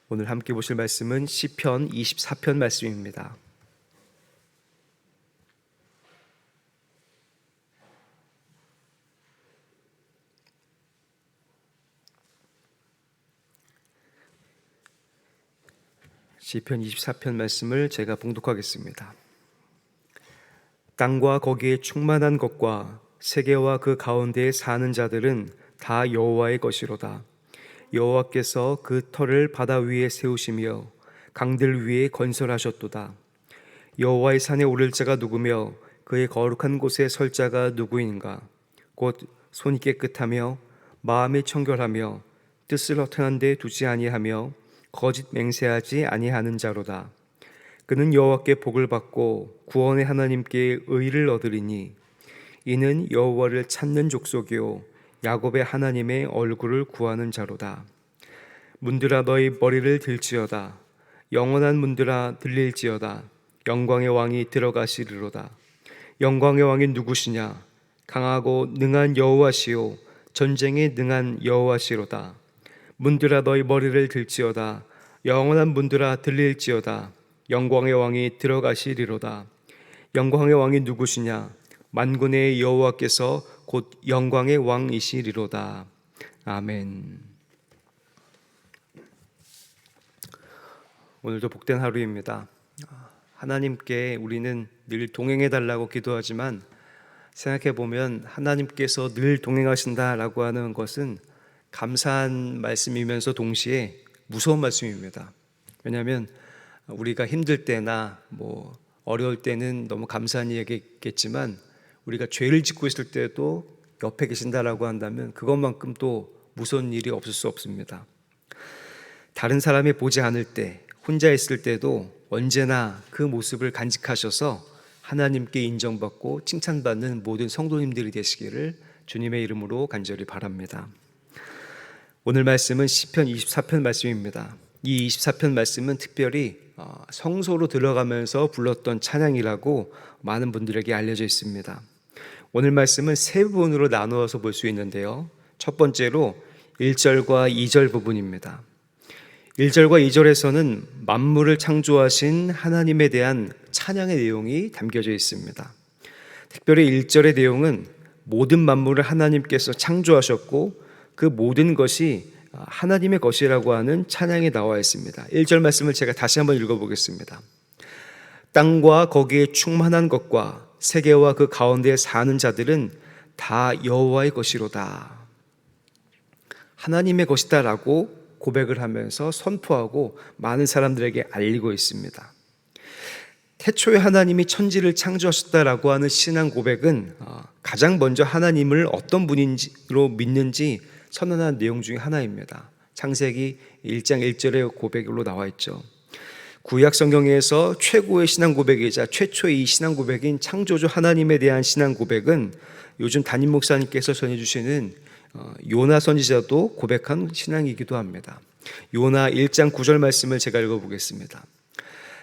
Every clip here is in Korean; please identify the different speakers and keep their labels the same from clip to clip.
Speaker 1: 오늘 함께 보실 말씀은 시편 24편 말씀입니다. 시편 24편 말씀을 제가 봉독하겠습니다. 땅과 거기에 충만한 것과 세계와 그 가운데에 사는 자들은 다 여호와의 것이로다. 여호와께서 그 터를 바다 위에 세우시며 강들 위에 건설하셨도다. 여호와의 산에 오를 자가 누구며 그의 거룩한 곳에 설 자가 누구인가? 곧 손이 깨끗하며 마음이 청결하며 뜻을 허탄한 데 두지 아니하며 거짓 맹세하지 아니하는 자로다. 그는 여호와께 복을 받고 구원의 하나님께 의를 얻으리니 이는 여호와를 찾는 족속이요 야곱의 하나님의 얼굴을 구하는 자로다. 문들아 너희 머리를 들지어다. 영원한 문들아 들릴지어다. 영광의 왕이 들어가시리로다. 영광의 왕이 누구시냐? 강하고 능한 여호와시요 전쟁에 능한 여호와시로다. 문들아 너희 머리를 들지어다. 영원한 문들아 들릴지어다. 영광의 왕이 들어가시리로다. 영광의 왕이 누구시냐? 만군의 여호와께서 곧 영광의 왕이시리로다. 아멘. 오늘도 복된 하루입니다. 하나님께 우리는 늘 동행해 달라고 기도하지만 생각해 보면 하나님께서 늘 동행하신다라고 하는 것은 감사한 말씀이면서 동시에 무서운 말씀입니다. 왜냐하면 우리가 힘들 때나 어려울 때는 너무 감사한 이야기겠지만 우리가 죄를 짓고 있을 때도 옆에 계신다라고 한다면 그것만큼 또 무서운 일이 없을 수 없습니다. 다른 사람이 보지 않을 때, 혼자 있을 때도 언제나 그 모습을 간직하셔서 하나님께 인정받고 칭찬받는 모든 성도님들이 되시기를 주님의 이름으로 간절히 바랍니다. 오늘 말씀은 시편 24편 말씀입니다. 이 24편 말씀은 특별히 성소로 들어가면서 불렀던 찬양이라고 많은 분들에게 알려져 있습니다. 오늘 말씀은 세 부분으로 나누어서 볼 수 있는데요. 첫 번째로 1절과 2절 부분입니다. 1절과 2절에서는 만물을 창조하신 하나님에 대한 찬양의 내용이 담겨져 있습니다. 특별히 1절의 내용은 모든 만물을 하나님께서 창조하셨고 그 모든 것이 하나님의 것이라고 하는 찬양이 나와 있습니다. 1절 말씀을 제가 다시 한번 읽어보겠습니다. 땅과 거기에 충만한 것과 세계와 그 가운데에 사는 자들은 다 여호와의 것이로다. 하나님의 것이다라고 고백을 하면서 선포하고 많은 사람들에게 알리고 있습니다. 태초에 하나님이 천지를 창조하셨다라고 하는 신앙 고백은 가장 먼저 하나님을 어떤 분으로 믿는지 선언한 내용 중에 하나입니다. 창세기 1장 1절의 고백으로 나와 있죠. 구약 성경에서 최고의 신앙 고백이자 최초의 이 신앙 고백인 창조주 하나님에 대한 신앙 고백은 요즘 담임 목사님께서 전해주시는 요나 선지자도 고백한 신앙이기도 합니다. 요나 1장 9절 말씀을 제가 읽어보겠습니다.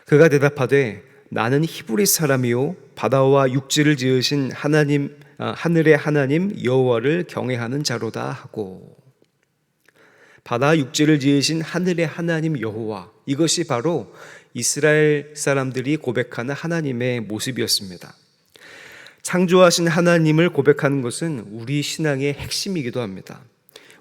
Speaker 1: 그가 대답하되 나는 히브리 사람이요 바다와 육지를 지으신 하나님 하늘의 하나님 여호와를 경외하는 자로다 하고, 바다 육지를 지으신 하늘의 하나님 여호와, 이것이 바로 이스라엘 사람들이 고백하는 하나님의 모습이었습니다. 창조하신 하나님을 고백하는 것은 우리 신앙의 핵심이기도 합니다.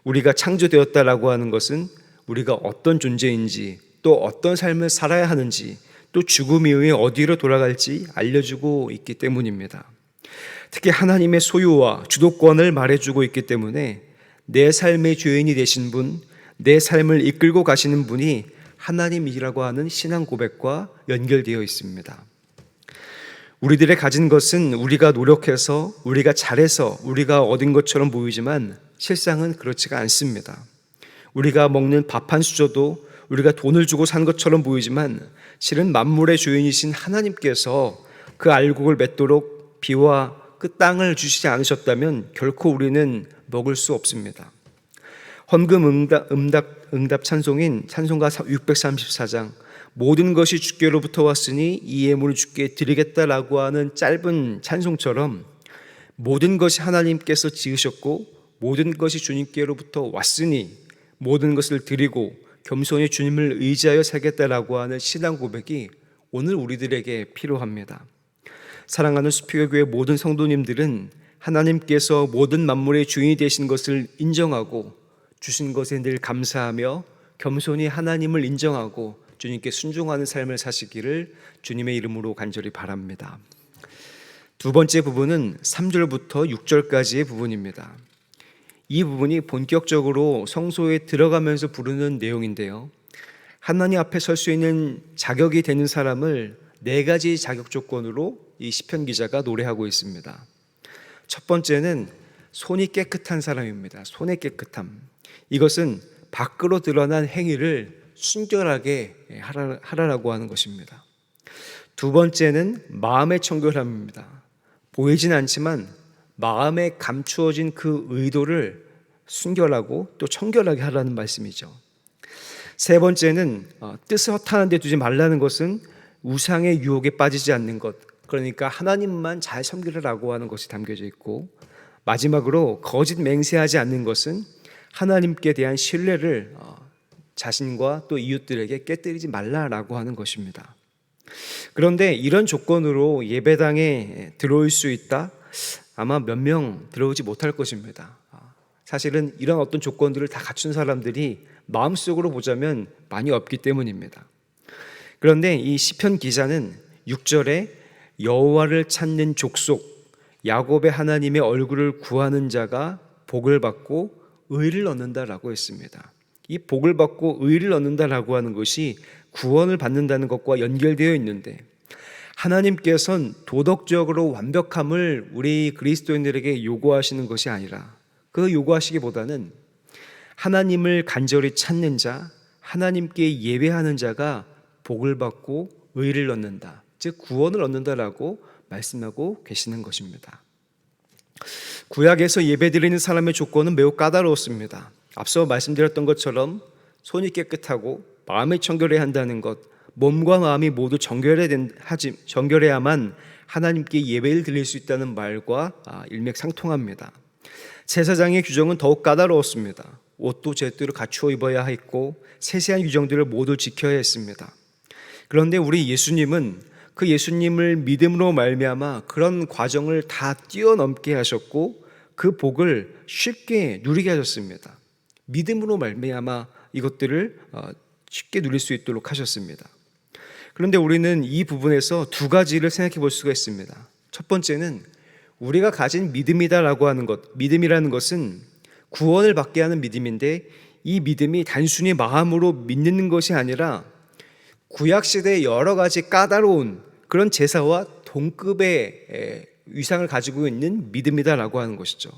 Speaker 1: 우리가 창조되었다라고 하는 것은 우리가 어떤 존재인지, 또 어떤 삶을 살아야 하는지, 또 죽음 이후에 어디로 돌아갈지 알려주고 있기 때문입니다. 특히 하나님의 소유와 주도권을 말해주고 있기 때문에 내 삶의 주인이 되신 분, 내 삶을 이끌고 가시는 분이 하나님이라고 하는 신앙 고백과 연결되어 있습니다. 우리들의 가진 것은 우리가 노력해서, 우리가 잘해서 우리가 얻은 것처럼 보이지만 실상은 그렇지가 않습니다. 우리가 먹는 밥 한 수저도 우리가 돈을 주고 산 것처럼 보이지만 실은 만물의 주인이신 하나님께서 그 알곡을 맺도록 비와 그 땅을 주시지 않으셨다면 결코 우리는 먹을 수 없습니다. 헌금 응답 찬송인 찬송가 634장 모든 것이 주께로부터 왔으니 이 예물을 주께 드리겠다라고 하는 짧은 찬송처럼 모든 것이 하나님께서 지으셨고 모든 것이 주님께로부터 왔으니 모든 것을 드리고 겸손히 주님을 의지하여 살겠다라고 하는 신앙 고백이 오늘 우리들에게 필요합니다. 사랑하는 수피교교회 모든 성도님들은 하나님께서 모든 만물의 주인이 되신 것을 인정하고 주신 것에 늘 감사하며 겸손히 하나님을 인정하고 주님께 순종하는 삶을 사시기를 주님의 이름으로 간절히 바랍니다. 두 번째 부분은 3절부터 6절까지의 부분입니다. 이 부분이 본격적으로 성소에 들어가면서 부르는 내용인데요. 하나님 앞에 설 수 있는 자격이 되는 사람을 네 가지 자격 조건으로 이 시편 기자가 노래하고 있습니다. 첫 번째는 손이 깨끗한 사람입니다. 손의 깨끗함. 이것은 밖으로 드러난 행위를 순결하게 하라라고 하는 것입니다. 두 번째는 마음의 청결함입니다. 보이진 않지만 마음에 감추어진 그 의도를 순결하고 또 청결하게 하라는 말씀이죠. 세 번째는 뜻을 허탄한 데 두지 말라는 것은 우상의 유혹에 빠지지 않는 것, 그러니까 하나님만 잘 섬기라고 하는 것이 담겨져 있고, 마지막으로 거짓 맹세하지 않는 것은 하나님께 대한 신뢰를 자신과 또 이웃들에게 깨뜨리지 말라라고 하는 것입니다. 그런데 이런 조건으로 예배당에 들어올 수 있다? 아마 몇 명 들어오지 못할 것입니다. 사실은 이런 어떤 조건들을 다 갖춘 사람들이 마음속으로 보자면 많이 없기 때문입니다. 그런데 이 시편 기자는 6절에 여호와를 찾는 족속, 야곱의 하나님의 얼굴을 구하는 자가 복을 받고 의를 얻는다라고 했습니다. 이 복을 받고 의를 얻는다라고 하는 것이 구원을 받는다는 것과 연결되어 있는데, 하나님께서는 도덕적으로 완벽함을 우리 그리스도인들에게 요구하시는 것이 아니라 그 요구하시기보다는 하나님을 간절히 찾는 자, 하나님께 예배하는 자가 복을 받고 의를 얻는다, 즉 구원을 얻는다라고 말씀하고 계시는 것입니다. 구약에서 예배드리는 사람의 조건은 매우 까다로웠습니다. 앞서 말씀드렸던 것처럼 손이 깨끗하고 마음이 청결해야 한다는 것, 몸과 마음이 모두 정결해야만 하나님께 예배를 드릴 수 있다는 말과 일맥상통합니다. 제사장의 규정은 더욱 까다로웠습니다. 옷도 제대로 갖추어 입어야 했고 세세한 규정들을 모두 지켜야 했습니다. 그런데 우리 예수님은 그 예수님을 믿음으로 말미암아 그런 과정을 다 뛰어넘게 하셨고 그 복을 쉽게 누리게 하셨습니다. 믿음으로 말미암아 이것들을 쉽게 누릴 수 있도록 하셨습니다. 그런데 우리는 이 부분에서 두 가지를 생각해 볼 수가 있습니다. 첫 번째는 우리가 가진 믿음이다라고 하는 것, 믿음이라는 것은 구원을 받게 하는 믿음인데, 이 믿음이 단순히 마음으로 믿는 것이 아니라 구약시대의 여러 가지 까다로운 그런 제사와 동급의 위상을 가지고 있는 믿음이다라고 하는 것이죠.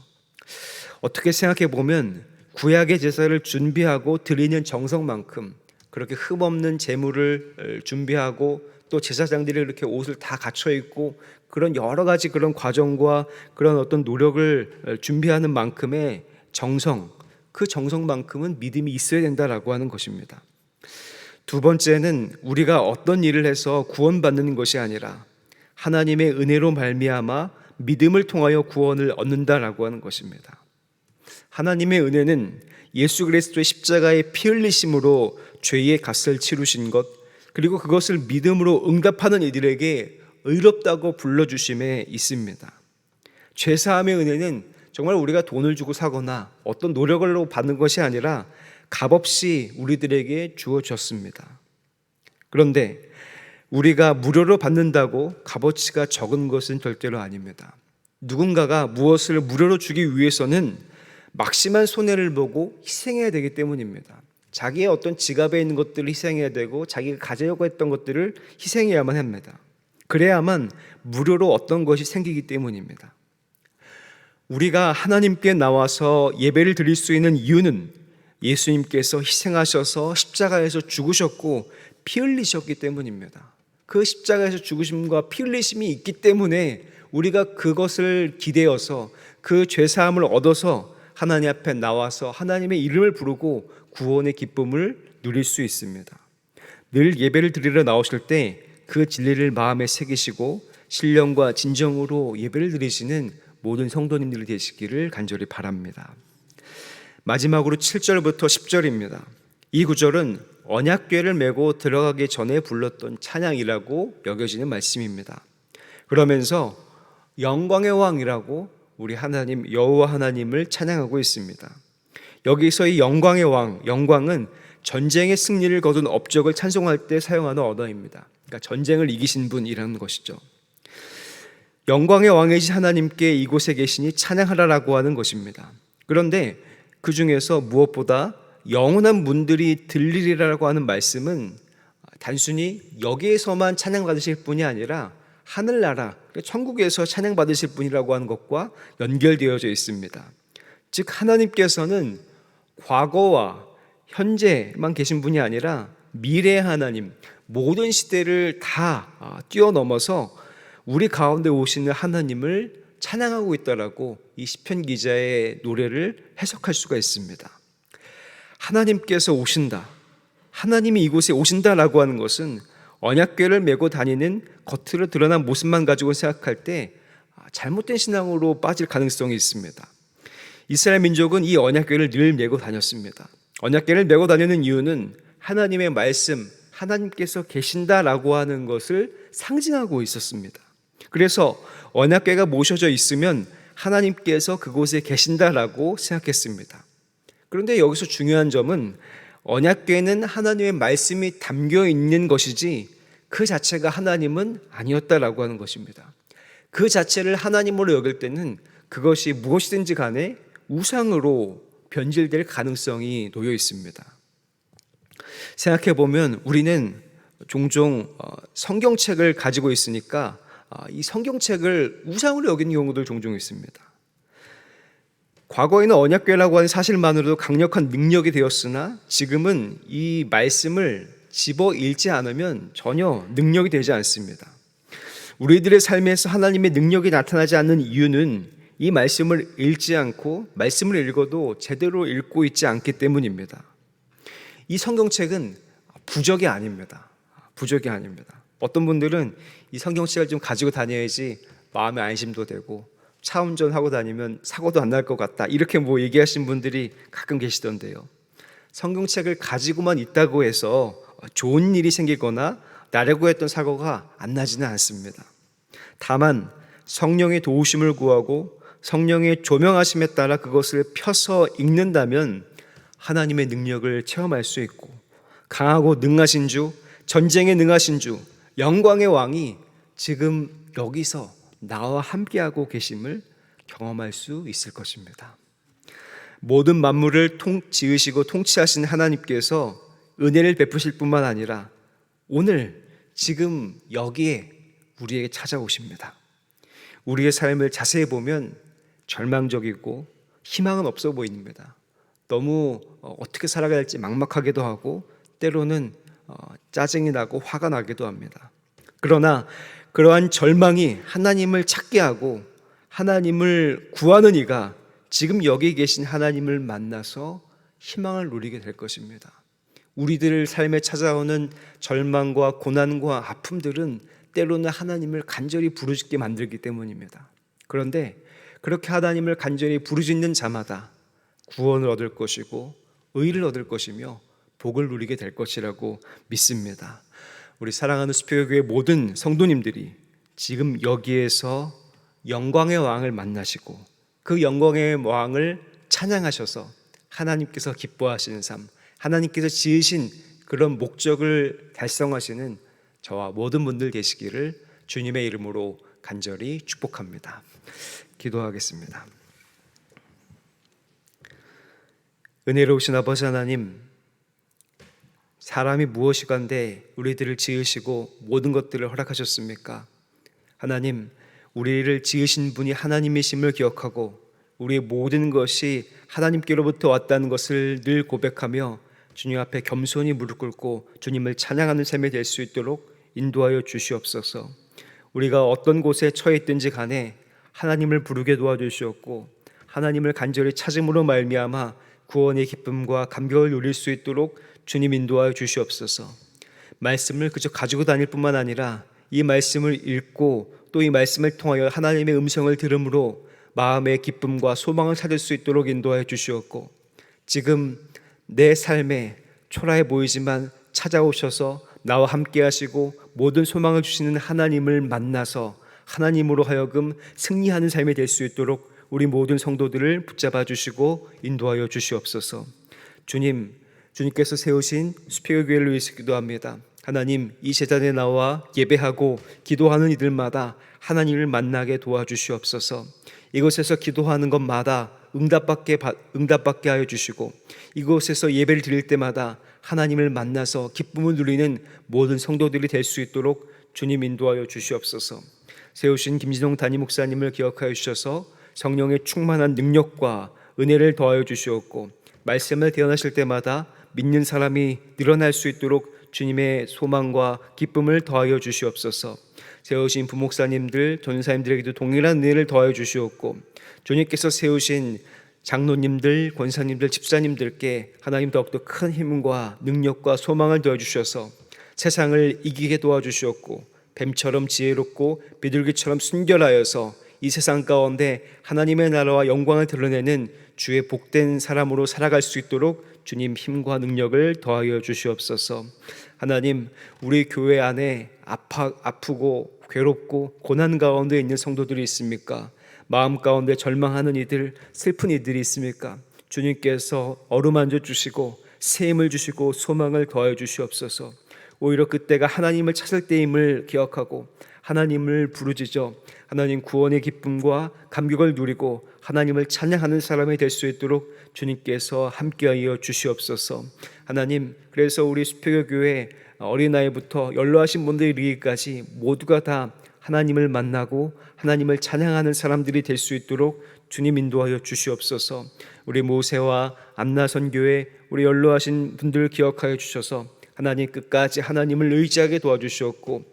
Speaker 1: 어떻게 생각해 보면 구약의 제사를 준비하고 드리는 정성만큼 그렇게 흠없는 제물을 준비하고 또 제사장들이 이렇게 옷을 다 갖춰 입고 그런 여러 가지 그런 과정과 그런 어떤 노력을 준비하는 만큼의 정성, 그 정성만큼은 믿음이 있어야 된다라고 하는 것입니다. 두 번째는 우리가 어떤 일을 해서 구원받는 것이 아니라 하나님의 은혜로 말미암아 믿음을 통하여 구원을 얻는다라고 하는 것입니다. 하나님의 은혜는 예수 그리스도의 십자가의 피 흘리심으로 죄의 값을 치르신 것, 그리고 그것을 믿음으로 응답하는 이들에게 의롭다고 불러주심에 있습니다. 죄사함의 은혜는 정말 우리가 돈을 주고 사거나 어떤 노력으로 받는 것이 아니라 값없이 우리들에게 주어졌습니다. 그런데 우리가 무료로 받는다고 값어치가 적은 것은 절대로 아닙니다. 누군가가 무엇을 무료로 주기 위해서는 막심한 손해를 보고 희생해야 되기 때문입니다. 자기의 어떤 지갑에 있는 것들을 희생해야 되고 자기가 가지려고 했던 것들을 희생해야만 합니다. 그래야만 무료로 어떤 것이 생기기 때문입니다. 우리가 하나님께 나와서 예배를 드릴 수 있는 이유는 예수님께서 희생하셔서 십자가에서 죽으셨고 피 흘리셨기 때문입니다. 그 십자가에서 죽으심과 피 흘리심이 있기 때문에 우리가 그것을 기대어서 그 죄사함을 얻어서 하나님 앞에 나와서 하나님의 이름을 부르고 구원의 기쁨을 누릴 수 있습니다. 늘 예배를 드리러 나오실 때 그 진리를 마음에 새기시고 신령과 진정으로 예배를 드리시는 모든 성도님들이 되시기를 간절히 바랍니다. 마지막으로 7절부터 10절입니다. 이 구절은 언약궤를 메고 들어가기 전에 불렀던 찬양이라고 여겨지는 말씀입니다. 그러면서 영광의 왕이라고 우리 하나님 여호와 하나님을 찬양하고 있습니다. 여기서 이 영광의 왕, 영광은 전쟁의 승리를 거둔 업적을 찬송할 때 사용하는 언어입니다. 그러니까 전쟁을 이기신 분이라는 것이죠. 영광의 왕이신 하나님께 이곳에 계시니 찬양하라라고 하는 것입니다. 그런데 그 중에서 무엇보다 영원한 문들이 들리리라고 하는 말씀은 단순히 여기에서만 찬양받으실 분이 아니라 하늘나라, 천국에서 찬양받으실 분이라고 하는 것과 연결되어져 있습니다. 즉 하나님께서는 과거와 현재만 계신 분이 아니라 미래의 하나님, 모든 시대를 다 뛰어넘어서 우리 가운데 오시는 하나님을 찬양하고 있다라고 이 시편 기자의 노래를 해석할 수가 있습니다. 하나님께서 오신다, 하나님이 이곳에 오신다라고 하는 것은 언약궤를 메고 다니는 겉으로 드러난 모습만 가지고 생각할 때 잘못된 신앙으로 빠질 가능성이 있습니다. 이스라엘 민족은 이 언약궤를 늘 메고 다녔습니다. 언약궤를 메고 다니는 이유는 하나님의 말씀, 하나님께서 계신다라고 하는 것을 상징하고 있었습니다. 그래서 언약궤가 모셔져 있으면 하나님께서 그곳에 계신다라고 생각했습니다. 그런데 여기서 중요한 점은 언약궤는 하나님의 말씀이 담겨 있는 것이지 그 자체가 하나님은 아니었다라고 하는 것입니다. 그 자체를 하나님으로 여길 때는 그것이 무엇이든지 간에 우상으로 변질될 가능성이 놓여 있습니다. 생각해 보면 우리는 종종 성경책을 가지고 있으니까 이 성경책을 우상으로 여기는 경우도 종종 있습니다. 과거에는 언약궤라고 하는 사실만으로도 강력한 능력이 되었으나 지금은 이 말씀을 집어 읽지 않으면 전혀 능력이 되지 않습니다. 우리들의 삶에서 하나님의 능력이 나타나지 않는 이유는 이 말씀을 읽지 않고 말씀을 읽어도 제대로 읽고 있지 않기 때문입니다. 이 성경책은 부적이 아닙니다. 부적이 아닙니다. 어떤 분들은 이 성경책을 좀 가지고 다녀야지 마음의 안심도 되고 차 운전하고 다니면 사고도 안 날 것 같다, 이렇게 얘기하신 분들이 가끔 계시던데요. 성경책을 가지고만 있다고 해서 좋은 일이 생기거나 나려고 했던 사고가 안 나지는 않습니다. 다만 성령의 도우심을 구하고 성령의 조명하심에 따라 그것을 펴서 읽는다면 하나님의 능력을 체험할 수 있고 강하고 능하신 주, 전쟁에 능하신 주, 영광의 왕이 지금 여기서 나와 함께하고 계심을 경험할 수 있을 것입니다. 모든 만물을 지으시고 통치하신 하나님께서 은혜를 베푸실 뿐만 아니라 오늘 지금 여기에 우리에게 찾아오십니다. 우리의 삶을 자세히 보면 절망적이고 희망은 없어 보입니다. 너무 어떻게 살아가야 할지 막막하기도 하고 때로는 짜증이 나고 화가 나기도 합니다. 그러나 그러한 절망이 하나님을 찾게 하고 하나님을 구하는 이가 지금 여기 계신 하나님을 만나서 희망을 누리게 될 것입니다. 우리들 삶에 찾아오는 절망과 고난과 아픔들은 때로는 하나님을 간절히 부르짖게 만들기 때문입니다. 그런데 그렇게 하나님을 간절히 부르짖는 자마다 구원을 얻을 것이고 의를 얻을 것이며 복을 누리게 될 것이라고 믿습니다. 우리 사랑하는 수표교회 모든 성도님들이 지금 여기에서 영광의 왕을 만나시고 그 영광의 왕을 찬양하셔서 하나님께서 기뻐하시는 삶, 하나님께서 지으신 그런 목적을 달성하시는 저와 모든 분들 계시기를 주님의 이름으로 간절히 축복합니다. 기도하겠습니다. 은혜로우신 아버지 하나님, 사람이 무엇이건대 우리들을 지으시고 모든 것들을 허락하셨습니까? 하나님, 우리를 지으신 분이 하나님이심을 기억하고 우리의 모든 것이 하나님께로부터 왔다는 것을 늘 고백하며 주님 앞에 겸손히 무릎 꿇고 주님을 찬양하는 삶이 될 수 있도록 인도하여 주시옵소서. 우리가 어떤 곳에 처해 있든지 간에 하나님을 부르게 도와주시옵고 하나님을 간절히 찾음으로 말미암아 구원의 기쁨과 감격을 누릴 수 있도록 주님 인도하여 주시옵소서. 말씀을 그저 가지고 다닐 뿐만 아니라 이 말씀을 읽고 또 이 말씀을 통하여 하나님의 음성을 들음으로 마음의 기쁨과 소망을 찾을 수 있도록 인도하여 주시옵고 지금 내 삶에 초라해 보이지만 찾아오셔서 나와 함께 하시고 모든 소망을 주시는 하나님을 만나서 하나님으로 하여금 승리하는 삶이 될 수 있도록 우리 모든 성도들을 붙잡아 주시고 인도하여 주시옵소서. 주님께서 세우신 수표교회를 위해서 기도합니다. 하나님, 이 제단에 나와 예배하고 기도하는 이들마다 하나님을 만나게 도와주시옵소서. 이곳에서 기도하는 것마다 응답받게 하여 주시고, 이곳에서 예배를 드릴 때마다 하나님을 만나서 기쁨을 누리는 모든 성도들이 될 수 있도록 주님 인도하여 주시옵소서. 세우신 김진홍 담임 목사님을 기억하여 주셔서 성령의 충만한 능력과 은혜를 더하여 주시옵고, 말씀을 대언하실 때마다 믿는 사람이 늘어날 수 있도록 주님의 소망과 기쁨을 더하여 주시옵소서. 세우신 부목사님들, 전사님들에게도 동일한 은혜를 더하여 주시옵고, 주님께서 세우신 장로님들, 권사님들, 집사님들께 하나님 더욱더 큰 힘과 능력과 소망을 더해 주셔서 세상을 이기게 도와주시옵고, 뱀처럼 지혜롭고 비둘기처럼 순결하여서 이 세상 가운데 하나님의 나라와 영광을 드러내는 주의 복된 사람으로 살아갈 수 있도록 주님 힘과 능력을 더하여 주시옵소서. 하나님, 우리 교회 안에 아프고 괴롭고 고난 가운데 있는 성도들이 있습니까? 마음 가운데 절망하는 이들, 슬픈 이들이 있습니까? 주님께서 어루만져 주시고 새 힘을 주시고 소망을 더하여 주시옵소서. 오히려 그때가 하나님을 찾을 때임을 기억하고 하나님을 부르짖어 하나님 구원의 기쁨과 감격을 누리고 하나님을 찬양하는 사람이 될 수 있도록 주님께서 함께하여 주시옵소서. 하나님, 그래서 우리 수표교회 어린아이부터 연로하신 분들에 이르기까지 모두가 다 하나님을 만나고 하나님을 찬양하는 사람들이 될 수 있도록 주님 인도하여 주시옵소서. 우리 모세와 안나선교회 우리 연로하신 분들 기억하여 주셔서 하나님 끝까지 하나님을 의지하게 도와주시옵고,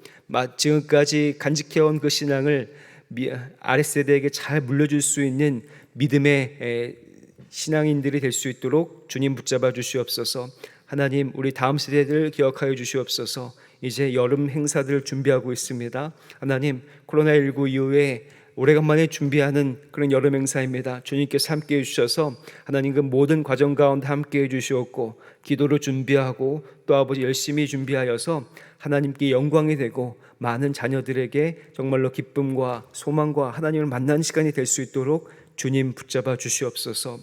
Speaker 1: 지금까지 간직해온 그 신앙을 아랫세대에게 잘 물려줄 수 있는 믿음의 신앙인들이 될 수 있도록 주님 붙잡아 주시옵소서. 하나님, 우리 다음 세대들을 기억하여 주시옵소서. 이제 여름 행사들을 준비하고 있습니다. 하나님, 코로나19 이후에 오래간만에 준비하는 그런 여름 행사입니다. 주님께서 함께해 주셔서 하나님 그 모든 과정 가운데 함께해 주시옵고, 기도로 준비하고 또 아버지 열심히 준비하여서 하나님께 영광이 되고 많은 자녀들에게 정말로 기쁨과 소망과 하나님을 만나는 시간이 될 수 있도록 주님 붙잡아 주시옵소서.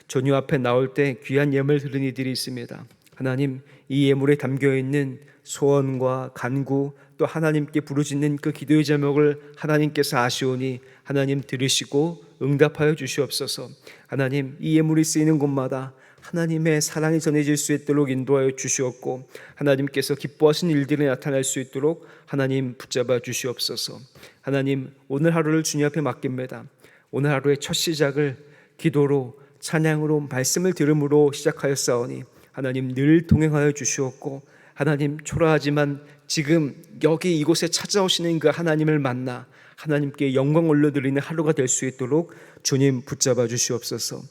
Speaker 1: 전유 앞에 나올 때 귀한 예물 드린 이들이 있습니다. 하나님, 이 예물에 담겨있는 소원과 간구 또 하나님께 부르짖는 그 기도의 제목을 하나님께서 아시오니 하나님 들으시고 응답하여 주시옵소서. 하나님, 이 예물이 쓰이는 곳마다 하나님의 사랑이 전해질 수 있도록 인도하여 주시옵고, 하나님께서 기뻐하신 일들이 나타날 수 있도록 하나님 붙잡아 주시옵소서. 하나님, 오늘 하루를 주님 앞에 맡깁니다. 오늘 하루의 첫 시작을 기도로 찬양으로 말씀을 들음으로 시작하였사오니 하나님 늘 동행하여 주시옵고, 하나님 초라하지만 지금 여기 이곳에 찾아오시는 그 하나님을 만나 하나님께 영광 올려드리는 하루가 될 수 있도록 주님 붙잡아 주시옵소서.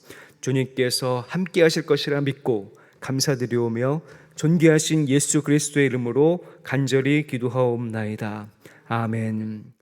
Speaker 1: 주님께서 함께 하실 것이라 믿고 감사드리오며 존귀하신 예수 그리스도의 이름으로 간절히 기도하옵나이다. 아멘.